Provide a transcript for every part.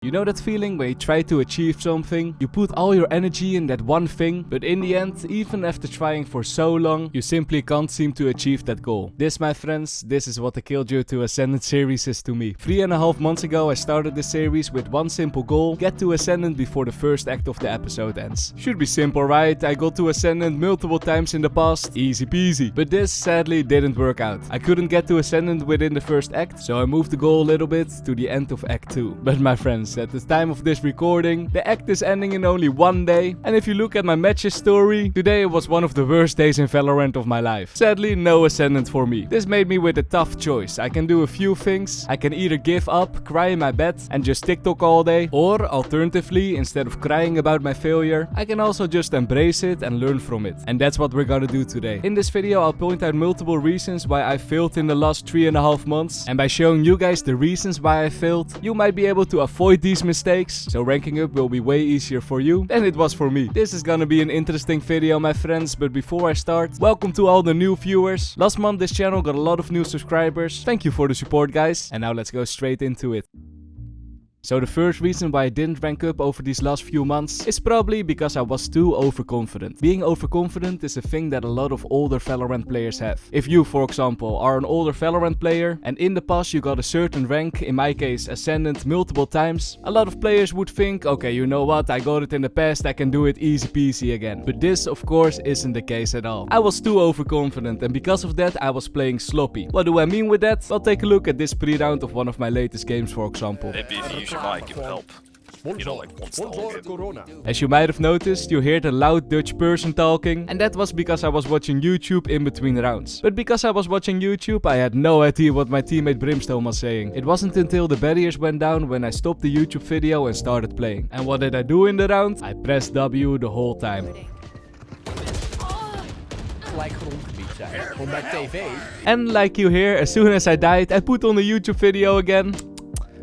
You know that feeling when you try to achieve something, you put all your energy in that one thing, but in the end, even after trying for so long, you simply can't seem to achieve that goal. This, my friends, this is what the Killjoy to Ascendant series is to me. 3.5 months ago, I started this series with one simple goal: get to Ascendant before the first act of the episode ends. Should be simple, right? I got to Ascendant multiple times in the past, easy peasy. But this sadly didn't work out. I couldn't get to Ascendant within the first act, so I moved the goal a little bit to the end of Act 2. But my friends, at the time of this recording, the act is ending in only one day, and if you look at my matches story, today was one of the worst days in Valorant of my life. Sadly, no Ascendant for me. This made me with a tough choice. I can do a few things. I can either give up, cry in my bed, and just TikTok all day, or alternatively, instead of crying about my failure, I can also just embrace it and learn from it. And that's what we're gonna do today. In this video, I'll point out multiple reasons why I failed in the last 3.5 months, and by showing you guys the reasons why I failed, you might be able to avoid these mistakes, so ranking up will be way easier for you than it was for me. This is gonna be an interesting video, my friends, but before I start, welcome to all the new viewers. Last month this channel got a lot of new subscribers. Thank you for the support, guys. And now let's go straight into it. So the first reason why I didn't rank up over these last few months is probably because I was too overconfident. Being overconfident is a thing that a lot of older Valorant players have. If you, for example, are an older Valorant player and in the past you got a certain rank, in my case Ascendant, multiple times, a lot of players would think, okay, you know what, I got it in the past, I can do it easy peasy again. But this, of course, isn't the case at all. I was too overconfident, and because of that I was playing sloppy. What do I mean with that? Well, take a look at this pre-round of one of my latest games, for example. Maybe if you use your mic, it will help. You know, like once the As you might have noticed, you heard a loud Dutch person talking, and that was because I was watching YouTube in between rounds. But because I was watching YouTube, I had no idea what my teammate Brimstone was saying. It wasn't until the barriers went down when I stopped the YouTube video and started playing. And what did I do in the round? I pressed W the whole time. And like you hear, as soon as I died, I put on the YouTube video again.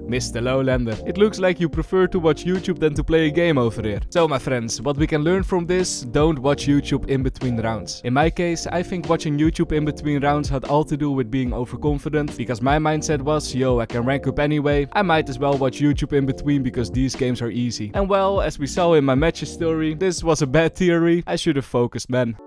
MrLowlander. It looks like you prefer to watch YouTube than to play a game over here. So my friends, what we can learn from this: don't watch YouTube in between rounds. In my case, I think watching YouTube in between rounds had all to do with being overconfident, because my mindset was, yo, I can rank up anyway, I might as well watch YouTube in between because these games are easy. And well, as we saw in my matches story, this was a bad theory. I should have focused, man.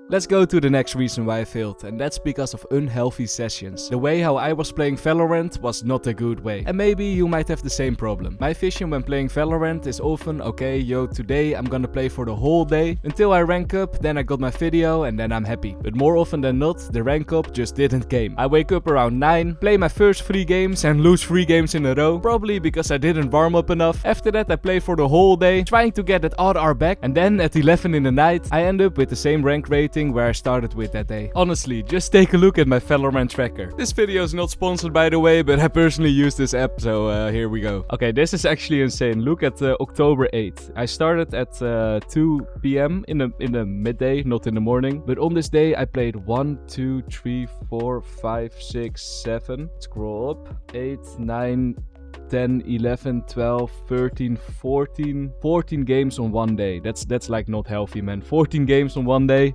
Let's go to the next reason why I failed, and that's because of unhealthy sessions. The way how I was playing Valorant was not a good way, and maybe you might have the same problem. My vision when playing Valorant is often, okay, yo, today I'm gonna play for the whole day, until I rank up, then I got my video, and then I'm happy. But more often than not, the rank up just didn't came. I wake up around 9, play my first 3 games and lose 3 games in a row, probably because I didn't warm up enough. After that I play for the whole day, trying to get that RR back, and then at 11 in the night, I end up with the same rank rating where I started with that day. Honestly, just take a look at my Valorant tracker. This video is not sponsored, by the way, but I personally use this app, so here we go. Okay, this is actually insane. Look at October 8th. I started at 2 p.m. in the midday, not in the morning. But on this day, I played 1, 2, 3, 4, 5, 6, 7. Scroll up. 8, 9, 10, 11, 12, 13, 14 games on one day. That's like not healthy, man. 14 games on one day.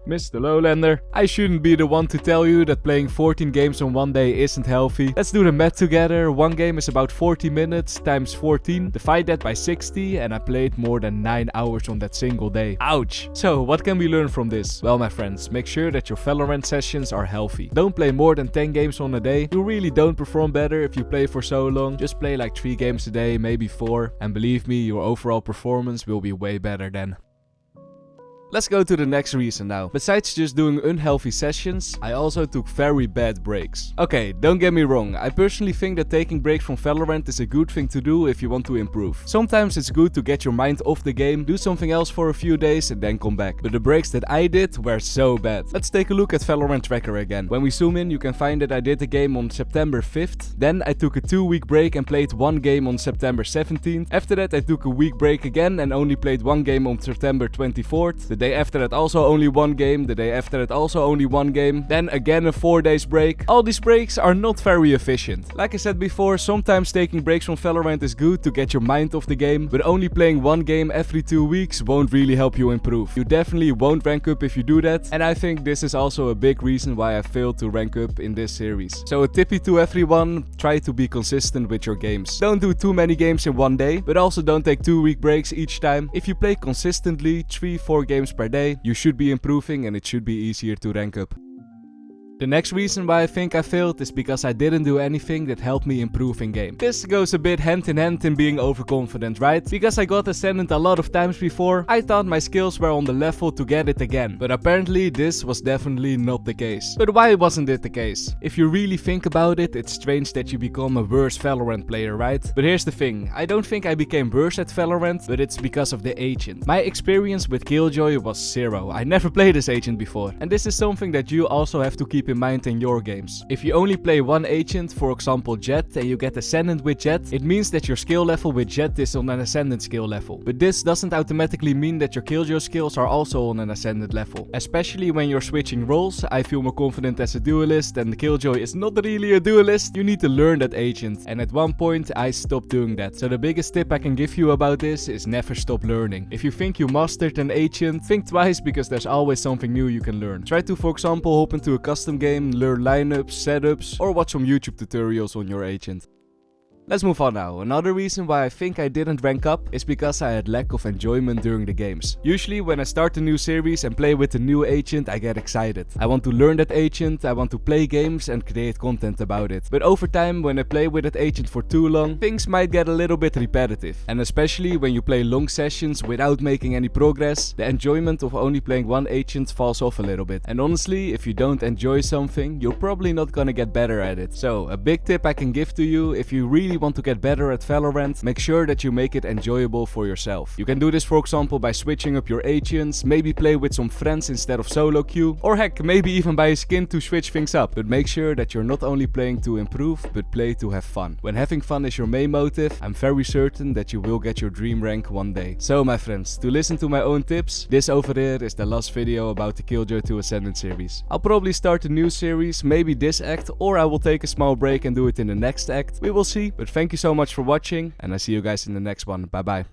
MrLowlander. I shouldn't be the one to tell you that playing 14 games on one day isn't healthy. Let's do the math together. One game is about 40 minutes times 14. Divide that by 60 and I played more than 9 hours on that single day. Ouch. So what can we learn from this? Well, my friends, make sure that your Valorant sessions are healthy. Don't play more than 10 games on a day. You really don't perform better if you play for so long. Just play like 3 games a day, maybe 4. And believe me, your overall performance will be way better then. Let's go to the next reason now. Besides just doing unhealthy sessions, I also took very bad breaks. Okay, don't get me wrong, I personally think that taking breaks from Valorant is a good thing to do if you want to improve. Sometimes it's good to get your mind off the game, do something else for a few days and then come back. But the breaks that I did were so bad. Let's take a look at Valorant Tracker again. When we zoom in, you can find that I did the game on September 5th. Then I took a 2-week break and played 1 game on September 17th. After that I took a week break again and only played 1 game on September 24th. The day after that also only 1 game, the day after that also only 1 game, then again a 4 days break. All these breaks are not very efficient. Like I said before, sometimes taking breaks from Valorant is good to get your mind off the game, but only playing 1 game every 2 weeks won't really help you improve. You definitely won't rank up if you do that, and I think this is also a big reason why I failed to rank up in this series. So a tippy to everyone, try to be consistent with your games. Don't do too many games in 1 day, but also don't take 2-week breaks each time. If you play consistently 3-4 games per day, you should be improving and it should be easier to rank up. The next reason why I think I failed is because I didn't do anything that helped me improve in game. This goes a bit hand in hand in being overconfident, right? Because I got Ascendant a lot of times before, I thought my skills were on the level to get it again. But apparently this was definitely not the case. But why wasn't it the case? If you really think about it, it's strange that you become a worse Valorant player, right? But here's the thing, I don't think I became worse at Valorant, but it's because of the agent. My experience with Killjoy was 0. I never played this agent before. And this is something that you also have to keep in mind in your games. If you only play 1 agent, for example Jett, and you get Ascendant with Jett, it means that your skill level with Jett is on an Ascendant skill level. But this doesn't automatically mean that your Killjoy skills are also on an Ascendant level. Especially when you're switching roles, I feel more confident as a duelist and the Killjoy is not really a duelist, you need to learn that agent. And at one point I stopped doing that. So the biggest tip I can give you about this is never stop learning. If you think you mastered an agent, think twice because there's always something new you can learn. Try to, for example, hop into a custom game, learn lineups, setups, or watch some YouTube tutorials on your agent. Let's move on now. Another reason why I think I didn't rank up is because I had lack of enjoyment during the games. Usually when I start a new series and play with a new agent, I get excited. I want to learn that agent, I want to play games and create content about it. But over time, when I play with that agent for too long, things might get a little bit repetitive. And especially when you play long sessions without making any progress, the enjoyment of only playing 1 agent falls off a little bit. And honestly, if you don't enjoy something, you're probably not gonna get better at it. So a big tip I can give to you, if you really want to get better at Valorant, make sure that you make it enjoyable for yourself. You can do this, for example, by switching up your agents, maybe play with some friends instead of solo queue, or heck, maybe even buy a skin to switch things up. But make sure that you're not only playing to improve, but play to have fun. When having fun is your main motive, I'm very certain that you will get your dream rank one day. So my friends, to listen to my own tips, this over here is the last video about the Killjoy to Ascendant series. I'll probably start a new series, maybe this act, or I will take a small break and do it in the next act. We will see, but thank you so much for watching, and I see you guys in the next one. Bye bye.